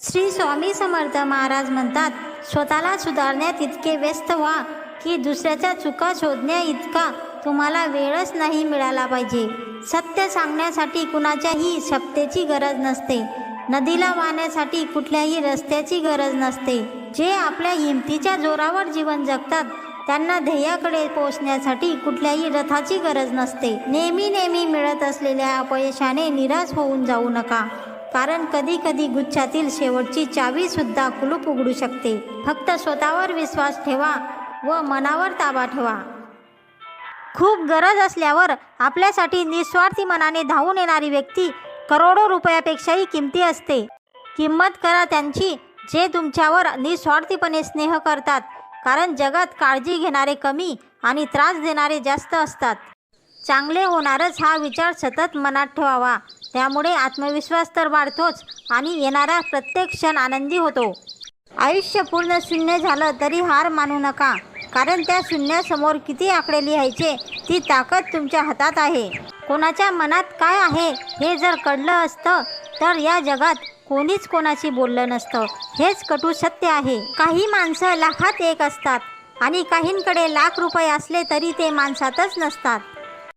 श्री स्वामी समर्थ महाराज म्हणतात, स्वतःला सुधारण्यात इतके व्यस्त व्हा की दुसऱ्याच्या चुका शोधण्या इतका तुम्हाला वेळच नाही मिळाला पाहिजे. सत्य सांगण्यासाठी कुणाच्याही शब्दाची गरज नसते. नदीला वाहण्यासाठी कुठल्याही रस्त्याची गरज नसते. जे आपल्या हिमतीच्या जोरावर जीवन जगतात त्यांना ध्येयाकडे पोहोचण्यासाठी कुठल्याही रथाची गरज नसते. नेहमी मिळत असलेल्या अपयशाने निराश होऊन जाऊ नका, कारण कधी कधी गुच्छातील शेवटची चावी सुद्धा कुलूप उघडू शकते. फक्त स्वतःवर विश्वास ठेवा व मनावर ताबा ठेवा. खूप गरज असल्यावर आपल्यासाठी निस्वार्थी मनाने धावून येणारी व्यक्ती करोडो रुपयापेक्षाही किमती असते. किंमत करा त्यांची जे तुमच्यावर निस्वार्थीपणे स्नेह करतात, कारण जगात काळजी घेणारे कमी आणि त्रास देणारे जास्त असतात. चांगले होणारच हा विचार सतत मनात ठेवावा. त्यामुळे आत्मविश्वास तर वाढतोच आणि येणारा प्रत्येक क्षण आनंदी होतो. आयुष्य पूर्ण शून्य झालं तरी हार मानू नका, कारण त्या शून्यासमोर किती आकडे लिहायचे ती ताकद तुमच्या हातात आहे. कोणाच्या मनात काय आहे हे जर कळलं असतं तर या जगात कोणीच कोणाशी बोललं नसतं. हेच कटू सत्य आहे. काही माणसं लाखात एक असतात आणि काहींकडे लाख रुपये असले तरी ते माणसातच नसतात.